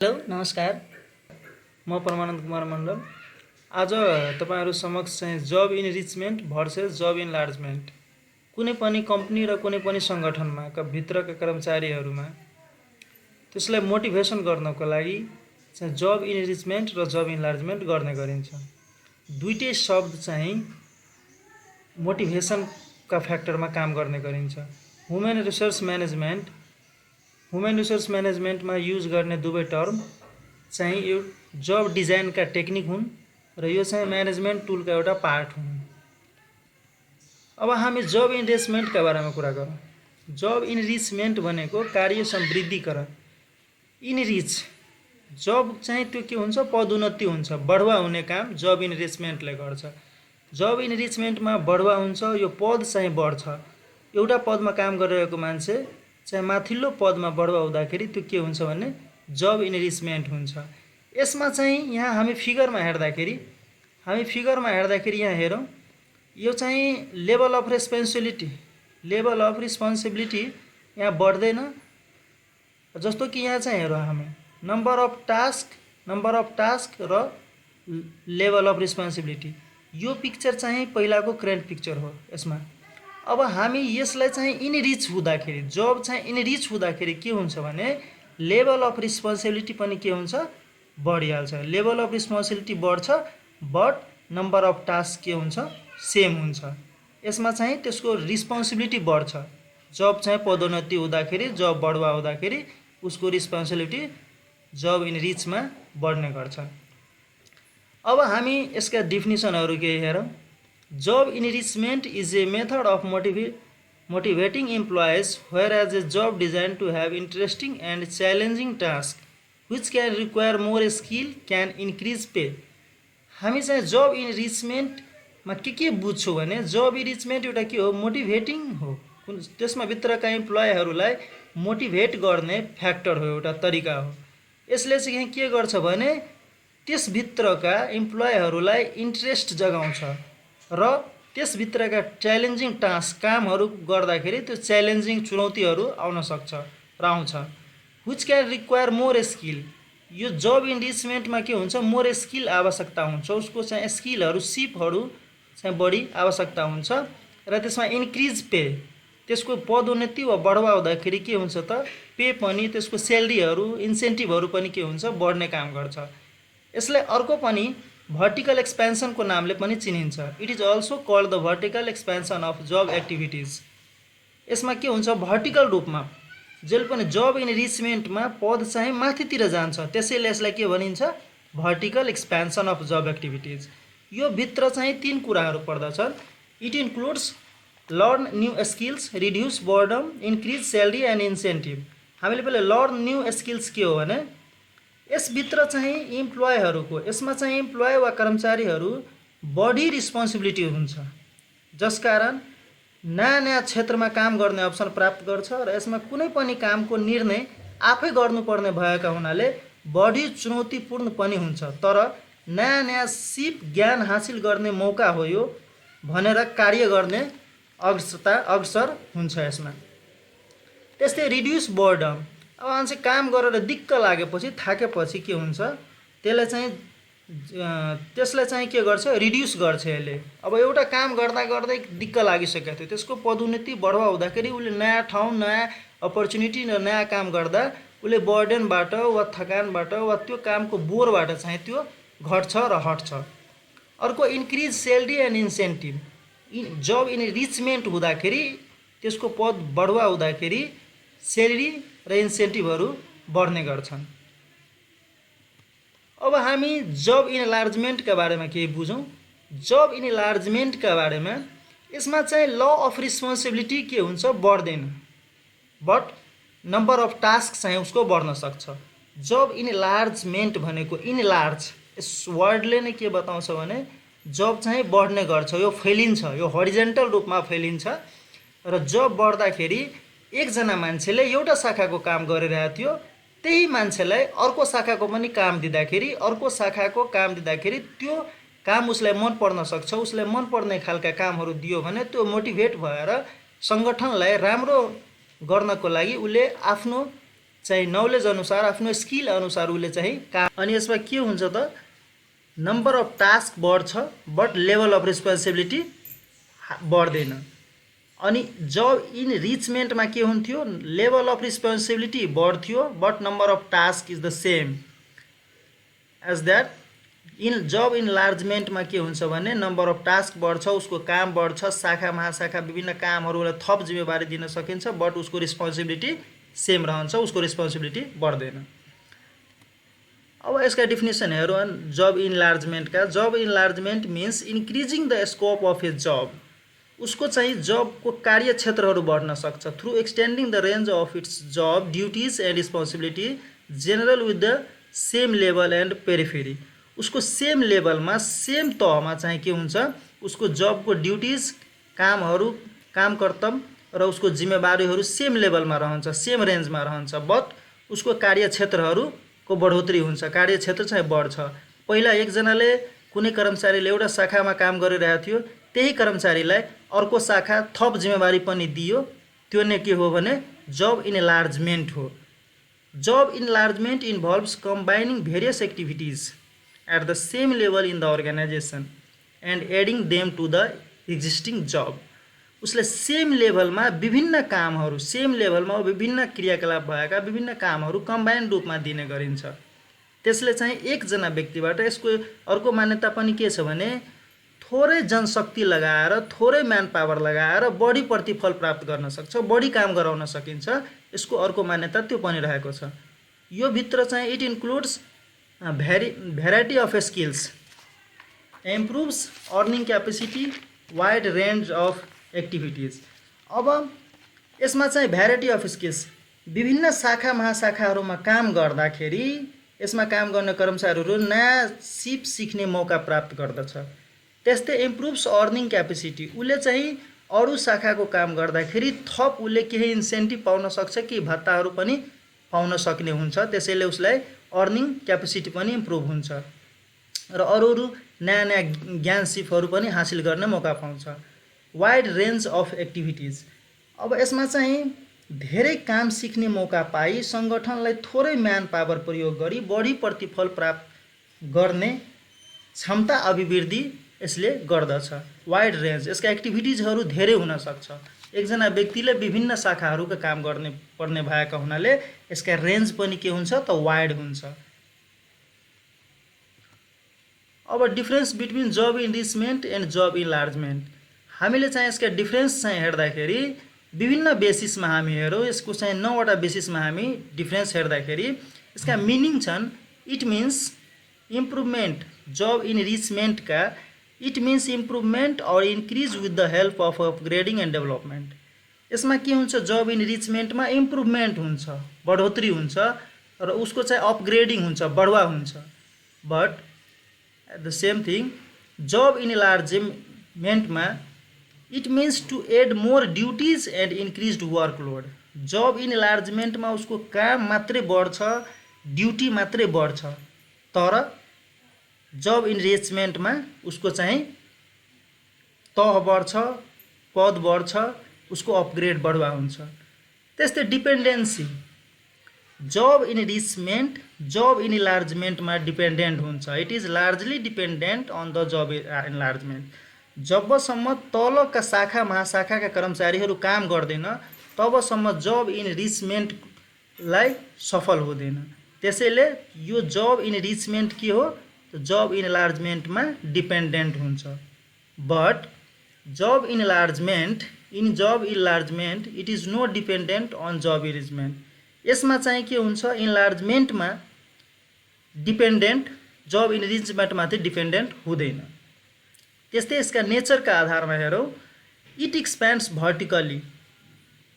Hello नमस्कार। म परमानन्द कुमार मण्डल। आज तपाईहरु समक्ष चाहिँ जब इनरिचमेन्ट भर्सेस जब इनलार्जमेन्ट कुनै पनि कम्पनी र कुनै पनि संगठनमा भित्रका कर्मचारीहरुमा त्यसलाई मोटिभेसन गर्नको लागि चाहिँ जब इनरिचमेन्ट र जब इनलार्जमेन्ट गर्ने गरिन्छ। दुईटै शब्द चाहिँ मोटिभेसनका फ्याक्टरमा काम गर्ने गरिन्छ। ह्युमन रिसोर्स म्यानेजमेन्टमा युज गर्ने दुवै टर्म चाहिँ यो जब डिजाइनका टेक्निक हुन् र यो चाहिँ म्यानेजमेन्ट टुलका एउटा पार्ट हुन्। अब हामी जब इनरिचमेन्टका बारेमा कुरा गरौँ। जब इनरिचमेन्ट भनेको कार्य समृद्धिकरण। इनरिच जब चाहिँ त्यो के हुन्छ, पदोन्नति हुन्छ, बढुवा हुने काम जब इनरिचमेन्टले गर्छ। जब इनरिचमेन्टमा बढुवा हुन्छ, यो पद चाहिँ बढ्छ। एउटा पदमा काम गरिरहेको मान्छे चाहिँ माथिल्लो पदमा बढुवा हुँदाखेरि त्यो के हुन्छ भने जब इनरिचमेन्ट हुन्छ। यसमा चाहिँ यहाँ हामी फिगरमा हेर्दाखेरि यहाँ हेरौँ, यो चाहिँ लेभल अफ रेस्पोन्सिबिलिटी यहाँ बढ्दैन। जस्तो कि यहाँ चाहिँ हेरौँ हामी नम्बर अफ टास्क र लेभल अफ रेस्पोन्सिबिलिटी। यो पिक्चर चाहिँ पहिलाको करेन्ट पिक्चर हो। यसमा अब हामी यसलाई चाहिँ इनरिच हुँदाखेरि, जब चाहिँ इनरिच हुँदाखेरि के हुन्छ भने लेभल अफ रेस्पोन्सिबिलिटी पनि के हुन्छ, बढिहाल्छ। लेभल अफ रेस्पोन्सिबिलिटी बढ्छ बट नम्बर अफ टास्क के हुन्छ, सेम हुन्छ। यसमा चाहिँ त्यसको रेस्पोन्सिबिलिटी बढ्छ। जब चाहिँ पदोन्नति हुँदाखेरि, जब बढुवा हुँदाखेरि उसको रेस्पोन्सिबिलिटी जब इनरिचमा बढ्ने गर्छ। अब हामी यसका डेफिनेसनहरु के हेरौँ। Job enrichment is a method of motivating employees whereas a job designed to have interesting and challenging tasks which can require more skill can increase pay। हामी चाहिँ जब इनरिचमेन्टमा के बुझ्छौँ भने जब इनरिचमेन्ट एउटा के हो, मोटिभेटिङ हो। त्यसमा भित्रका इम्प्लोयीहरूलाई मोटिभेट गर्ने फ्याक्टर हो, एउटा तरिका हो। यसले चाहिँ के गर्छ भने त्यस भित्रका इम्प्लोयीहरूलाई इन्ट्रेस्ट जगाउँछ र त्यस भित्रका च्यालेन्जिङ टास्क कामहरु गर्दाखेरि त्यो च्यालेन्जिङ चुनौतीहरु आउन सक्छ र आउँछ। Which can require more skill. यो जब इनरिचमेन्टमा के हुन्छ, मोर स्किल आवश्यकता हुन्छ। उसको चाहिँ स्किलहरु सिपहरु चाहिँ बढी आवश्यकता हुन्छ र त्यसमा इन्क्रिज पे, त्यसको पदोन्नति वा बढुवा हुँदाखेरि के हुन्छ त पे पनि, त्यसको स्यालेरीहरु इन्सेन्टिभहरु पनि के हुन्छ, बढ्ने काम गर्छ। यसलाई अर्को पनि vertical expansion को नामले पनि चिनिन्छ। It is also called the vertical expansion of job activities। यसमा के हुन्छ, भर्टिकल रूपमा जेल पनि जब इनरिचमेन्टमा पद चाहिँ माथितिर जान्छ, त्यसैले यसलाई के भनिन्छ, vertical expansion of job activities. यो भित्र चाहिँ तीन कुराहरु पर्दछन्। It includes learn new skills, reduce boredom, increase salary and incentive. हामीले पहिले लर्न न्यू स्किल्स के हो भने यस भित्र चाहिँ इम्प्लोयीहरुको, यसमा चाहिँ इम्प्लोयी वा कर्मचारीहरु बढी रिस्पोन्सिबिलिटी हुन्छ, जसकारण नयाँ क्षेत्रमा काम गर्ने अवसर प्राप्त गर्छ र यसमा कुनै पनि कामको निर्णय आफै गर्नुपर्ने भएका हुनाले बढी चुनौतीपूर्ण पनि हुन्छ। तर नयाँ सिप ज्ञान हासिल गर्ने मौका हो यो भनेर कार्य गर्ने अवसर हुन्छ यसमा। त्यस्तै रिड्युस बोर्डम। अब मान्छे काम गरेर दिक्क लागेपछि, थाकेपछि के हुन्छ, त्यसलाई चाहिँ के गर्छ, रिड्युस गर्छ यसले। अब एउटा काम गर्दा गर्दै दिक्क लागिसकेको थियो, त्यसको पदोन्नति बढुवा हुँदाखेरि उले नयाँ ठाउँ, नयाँ अपर्च्युनिटी र नयाँ काम गर्दा उले बर्डनबाट वा थकानबाट वा त्यो कामको बोरबाट चाहिँ त्यो घट्छ र हट्छ। अर्को इन्क्रिज स्यालेरी एन्ड इन्सेन्टिभ। जब इनरिचमेन्ट हुँदाखेरि, त्यसको पद बढुवा हुँदाखेरि स्यालेरी र इन्सेन्टिभहरु बढ्ने गर्छन्। अब हामी जब इनलार्जमेन्टका बारेमा केही बुझौँ। जब इनलार्जमेन्टका बारेमा यसमा चाहिँ ल अफ रेस्पोन्सिबिलिटी के हुन्छ, बढ्दैन, बट नम्बर अफ टास्क चाहिँ उसको बढ्न सक्छ। जब इनलार्जमेन्ट भनेको, इनलार्ज यस वर्डले नै के बताउँछ भने जब चाहिँ बढ्ने गर्छ, यो फैलिन्छ, यो हरिजन्टल रूपमा फैलिन्छ र जब बढ्दाखेरि एकजना मान्छेले एउटा शाखाको काम गरिरहेको थियो, त्यही मान्छेलाई अर्को शाखाको पनि काम दिँदाखेरि, त्यो काम उसलाई मन पर्न सक्छ। उसलाई मन पर्ने खालका कामहरु दियो भने त्यो मोटिभेट भएर संगठनलाई राम्रो गर्नको लागि उले आफ्नो चाहिँ नलेज अनुसार आफ्नो स्किल अनुसार उसले चाहिँ काम। अनि यसमा के हुन्छ त नम्बर अफ टास्क बढ्छ बट लेभल अफ रेस्पोन्सिबिलिटी बढ्दैन। अनि जब इनरिचमेन्टमा के हुन्थ्यो लेभल अफ रेस्पोन्सिबिलिटी बढ्थ्यो but number of task is the same as that. जब इनलार्जमेन्टमा के हुन्छ भने नम्बर अफ टास्क बढ्छ, उसको काम बढ्छ, शाखा महाशाखा विभिन्न कामहरूलाई थप जिम्मेवारी दिन सकिन्छ बट उसको रेस्पोन्सिबिलिटी सेम रहन्छ, उसको रेस्पोन्सिबिलिटी बढ्दैन। अब यसका डिफिनेसन हेरौँ जब इनलार्जमेन्टका। Job enlargement means increasing the scope of a job. उसको चाहिँ जबको कार्यक्षेत्रहरू बढ्न सक्छ through extending the range of its job duties and responsibility general with the same level and periphery. उसको सेम लेभलमा सेम तहमा चाहिँ के हुन्छ उसको जबको ड्युटिज कामहरू काम कर्तव्य र उसको जिम्मेवारीहरू सेम लेभलमा रहन्छ, सेम रेन्जमा रहन्छ बट उसको कार्यक्षेत्रहरूको बढोत्तरी हुन्छ, कार्यक्षेत्र चाहिँ बढ्छ। पहिला एकजनाले कुनै कर्मचारीले एउटा शाखामा काम गरिरहेको थियो, त्यही कर्मचारीलाई अर्को शाखा थप जिम्मेवारी पनि दियो, त्यो नै के हो भने जब इनलार्जमेन्ट हो। Job enlargement involves combining various activities at the same level in the organization and adding them to the existing job। उसले सेम लेभलमा विभिन्न कामहरू, सेम लेभलमा विभिन्न क्रियाकलाप भएका विभिन्न कामहरू कम्बाइन रूपमा दिने गरिन्छ। त्यसले चाहिँ एकजना व्यक्तिबाट यसको अर्को मान्यता पनि के छ भने थोरै जनशक्ति लगाएर, थोरै म्यान पावर लगाएर बढी प्रतिफल प्राप्त गर्न सक्छ, बढी काम गराउन सकिन्छ। यसको अर्को मान्यता त्यो पनि रहेको छ। यो भित्र चाहिँ it includes variety of skills, improves earning capacity, wide range of activities. अब यसमा चाहिँ भेराइटी अफ स्किल्स विभिन्न शाखा महाशाखाहरूमा काम गर्दाखेरि यसमा काम गर्ने कर्मचारीहरू नयाँ सिप सिक्ने मौका प्राप्त गर्दछ। त्यस्तै इम्प्रुभ्स अर्निङ क्यापेसिटी, उसले चाहिँ अरू शाखाको काम गर्दाखेरि थप उसले केही इन्सेन्टिभ पाउन सक्छ कि भत्ताहरू पनि पाउन सक्ने हुन्छ, त्यसैले उसलाई अर्निङ क्यापेसिटी पनि इम्प्रुभ हुन्छ र अरू नयाँ नयाँ ज्ञान सिपहरू पनि हासिल गर्ने मौका पाउँछ। वाइड रेन्ज अफ एक्टिभिटिज, अब यसमा चाहिँ धेरै काम सिक्ने मौका पाई सङ्गठनलाई थोरै म्यान पावर प्रयोग गरी बढी प्रतिफल प्राप्त गर्ने क्षमता अभिवृद्धि यसले गर्दछ। वाइड रेन्ज, यसका एक्टिभिटिजहरू धेरै हुन सक्छ। एकजना व्यक्तिले विभिन्न शाखाहरूका काम गर्ने पर्ने भएका हुनाले यसका रेन्ज पनि के हुन्छ त वाइड हुन्छ। अब डिफरेन्स बिट्विन जब इनरिचमेन्ट एन्ड जब इनलार्जमेन्ट, हामीले चाहिँ यसका डिफरेन्स चाहिँ हेर्दाखेरि विभिन्न बेसिसमा हामी हेरौँ। यसको चाहिँ 9वटा बेसिसमा हामी डिफरेन्स हेर्दाखेरि यसका मिनिङ छन्। इट मिन्स इम्प्रुभमेन्ट, जब इनरिचमेन्टका इट मिन्स इम्प्रुभमेन्ट और increase with the help of upgrading and development. यसमा के हुन्छ जब इनरिचमेन्टमा इम्प्रुभमेन्ट हुन्छ, बढोत्तरी हुन्छ र उसको चाहिँ अपग्रेडिङ हुन्छ, बढुवा हुन्छ। But at the same thing job इनलार्जमेन्टमा it means to add more duties and increase workload. Job इनलार्जमेन्टमा उसको काम मात्रै बढ्छ, ड्युटी मात्रै बढ्छ, तर जब इनरिचमेन्टमा उसको चाहिँ तह बढ्छ, पद बढ्छ, उसको अपग्रेड बढुवा हुन्छ। त्यस्तै डिपेन्डेन्सी, जब इनरिचमेन्ट जब इनलार्जमेन्टमा डिपेन्डेन्ट हुन्छ। It is largely dependent on the job enlargement. जबसम्म तलका शाखा महाशाखाका कर्मचारीहरू काम गर्दैन तबसम्म जब इनरिचमेन्टलाई सफल हुँदैन। त्यसैले यो जब इनरिचमेन्ट के हो जब इनलार्जमेन्टमा डिपेन्डेन्ट हुन्छ। But job enlargement it is no dependent on job enrichment. यसमा चाहिँ के हुन्छ इनलार्जमेन्टमा डिपेन्डेन्ट, जब इनरिचमेन्टमा चाहिँ डिपेन्डेन्ट हुँदैन। त्यस्तै यसका नेचरका आधारमा हेरौँ। इट एक्सप्यान्ड्स भर्टिकली,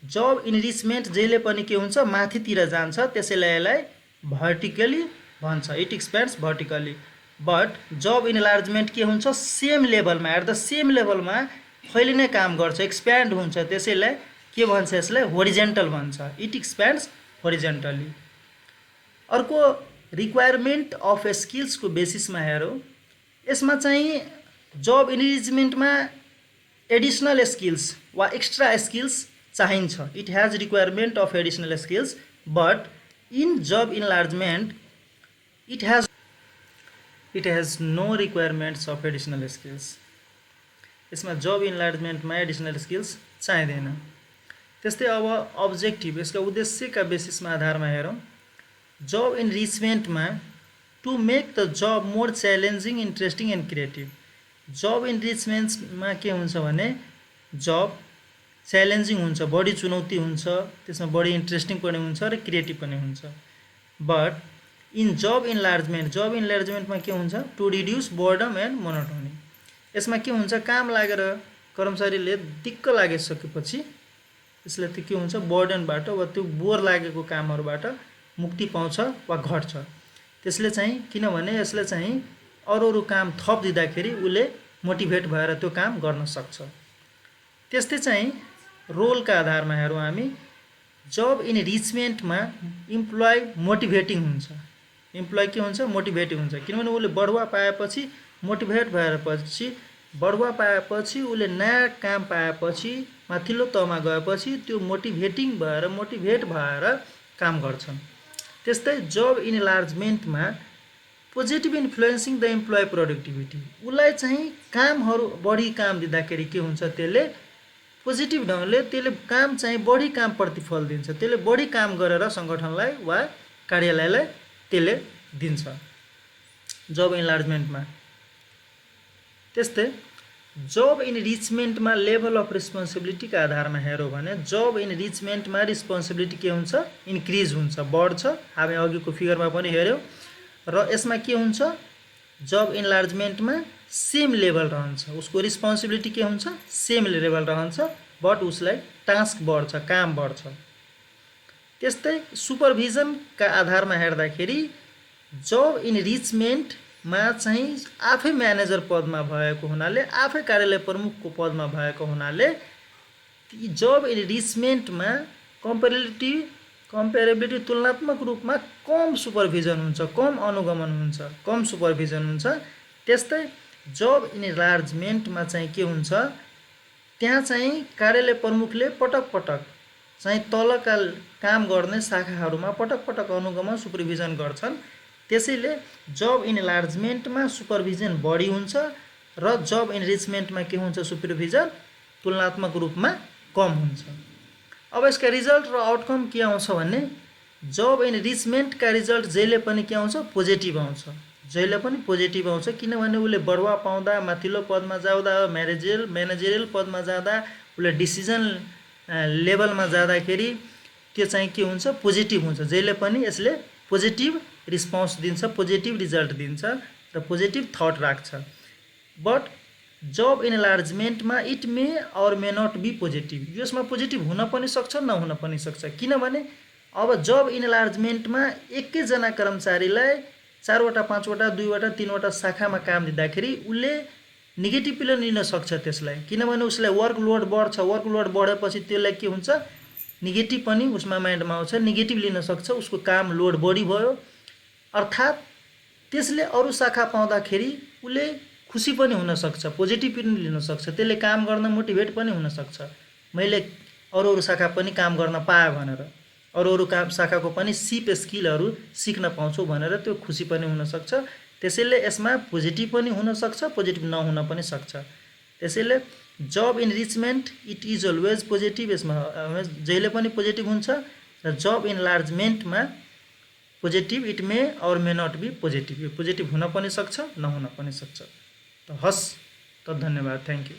जब इनरिचमेन्ट जहिले पनि के हुन्छ माथितिर जान्छ, त्यसैले यसलाई भर्टिकली भन्छ, इट एक्सप्यान्ड्स भर्टिकली। बट जब इनलार्जमेन्ट के हुन्छ सेम लेभलमा, एट द सेम लेभलमा फैलिने काम गर्छ, एक्सप्यान्ड हुन्छ, त्यसैलाई के भन्छ यसलाई होरिजेन्टल भन्छ, इट एक्सप्यान्ड्स होरिजेन्टली। अर्को रिक्वायरमेन्ट अफ स्किल्सको बेसिसमा हेरौँ। यसमा चाहिँ जब इनरिचमेन्टमा एडिसनल स्किल्स वा एक्स्ट्रा स्किल्स चाहिन्छ। It has requirement of additional skills but in job enlargement it has no requirements of additional skills. यसमा जब इन्लार्जमेन्टमा एडिसनल स्किल्स चाहिँदैन। त्यस्तै अब अब्जेक्टिभ, यसका उद्देश्यका बेसिसमा आधारमा हेरौँ। जब इनरिचमेन्टमा to make the job more challenging, interesting and creative. Job इनरिचमेन्टमा के हुन्छ भने जब च्यालेन्जिङ हुन्छ, बढी चुनौती हुन्छ, त्यसमा बढी इन्ट्रेस्टिङ पनि हुन्छ र क्रिएटिभ पनि हुन्छ। बट इन जब इन्लार्जमेन्टमा के हुन्छ, to reduce boredom and monotony. यसमा के हुन्छ, काम लागेर कर्मचारीले दिक्क लागिसकेपछि यसले त्यो के हुन्छ, बर्डनबाट वा त्यो बोर लागेको कामहरूबाट मुक्ति पाउँछ वा घट्छ। त्यसले चाहिँ किनभने यसले चाहिँ अरू काम थप दिँदाखेरि उसले मोटिभेट भएर त्यो काम गर्न सक्छ। त्यस्तै चाहिँ रोलका आधारमा हेरौँ हामी। जब इनरिचमेन्टमा इम्प्लोइ मोटिभेटिङ हुन्छ। इम्प्लोइ के हुन्छ, मोटिभेटिङ हुन्छ, किनभने उसले बढुवा पाएपछि मोटिभेट भएपछि, बढुवा पाएपछि उसले नयाँ काम पाएपछि, माथिल्लो तहमा गएपछि त्यो मोटिभेट भएर काम गर्छन्। त्यस्तै जब इन्लार्जमेन्टमा positive influencing the employee productivity. उसलाई चाहिँ कामहरू बढी काम दिँदाखेरि के हुन्छ, त्यसले पोजिटिभ ढङ्गले त्यसले काम चाहिँ बढी काम प्रतिफल दिन्छ, त्यसले बढी काम गरेर सङ्गठनलाई वा कार्यालयलाई त्यसले दिन्छ जब इन्लार्जमेन्टमा। त्यस्तै जब इनरिचमेन्टमा लेभल अफ रेस्पोन्सिबिलिटीका आधारमा हेऱ्यौँ भने जब इनरिचमेन्टमा रेस्पोन्सिबिलिटी के हुन्छ, इन्क्रिज हुन्छ, बढ्छ। हामी अघिको फिगरमा पनि हेऱ्यौँ। र यसमा के हुन्छ, जब इन्लार्जमेन्टमा सेम लेभल रहन्छ, उसको रेस्पोन्सिबिलिटी के हुन्छ, सेम लेभल रहन्छ, बट उसलाई टास्क बढ्छ, काम बढ्छ। त्यस्तै सुपरभिजनका आधारमा हेर्दाखेरि जब इनरिचमेन्टमा चाहिँ आफै म्यानेजर पदमा भएको हुनाले, आफै कार्यालय प्रमुखको पदमा भएको हुनाले जब इनरिचमेन्टमा कम्पेरेबिलिटी तुलनात्मक रूपमा कम सुपरभिजन हुन्छ, कम अनुगमन हुन्छ, कम सुपरभिजन हुन्छ। त्यस्तै जब इन्लार्जमेन्टमा चाहिँ के हुन्छ, त्यहाँ चाहिँ कार्यालय प्रमुखले पटक पटक चाहिँ तलका काम गर्ने शाखाहरूमा पटक पटक अनुगमन सुपरभिजन गर्छन्। त्यसैले जब इन्लार्जमेन्टमा सुपरभिजन बढी हुन्छ र जब इनरिचमेन्टमा के हुन्छ, सुपरभिजन तुलनात्मक रूपमा कम हुन्छ। अब यसका रिजल्ट र आउटकम के आउँछ भने जब इनरिचमेन्टका रिजल्ट जहिले पनि के आउँछ, पोजिटिभ आउँछ, जहिले पनि पोजिटिभ आउँछ। किनभने उसले बढुवा पाउँदा, माथिल्लो पदमा जाँदा, म्यानेजरियल पदमा जाँदा, उसले डिसिजन लेभलमा जाँदाखेरि त्यो चाहिँ के हुन्छ, पोजिटिभ हुन्छ। जहिले पनि यसले पोजिटिभ रिस्पोन्स दिन्छ, पोजिटिभ रिजल्ट दिन्छ र पोजिटिभ थट राख्छ। बट जब इन्लार्जमेन्टमा इट मे और मे नट बी पोजिटिभ। यसमा पोजिटिभ हुन पनि सक्छ, नहुन पनि सक्छ। किनभने अब जब इन्लार्जमेन्टमा एकैजना कर्मचारीलाई 4वटा 5वटा 2वटा 3वटा शाखामा काम दिँदाखेरि उसले नेगेटिभ पनि लिन सक्छ त्यसलाई, किनभने उसलाई वर्कलोड बढ्छ। वर्कलोड बढेपछि त्यसलाई के हुन्छ, नेगेटिभ पनि उसमा माइन्डमा आउँछ, नेगेटिभ लिन सक्छ, उसको काम लोड बढी भयो। अर्थात् त्यसले अरू शाखा पाउँदाखेरि उसले खुसी पनि हुन सक्छ, पोजिटिभ पनि लिन सक्छ, त्यसले काम गर्न मोटिभेट पनि हुन सक्छ। मैले अरू शाखा पनि काम गर्न पाएँ भनेर, अरू काम शाखाको पनि सिप स्किलहरू सिक्न पाउँछु भनेर त्यो खुसी पनि हुन सक्छ। त्यसैले यसमा पोजिटिभ पनि हुन सक्छ, पोजिटिभ नहुन पनि सक्छ। त्यसैले जब इनरिचमेन्ट इट इज अलवेज पोजिटिभ, यसमा जहिले पनि पोजिटिभ हुन्छ। र जब इन्लार्जमेन्टमा पोजिटिभ इट मे और मे नट बी पोजिटिभ, यो पोजिटिभ हुन पनि सक्छ, नहुन पनि सक्छ। त हस् त, धन्यवाद, थ्याङ्क यू।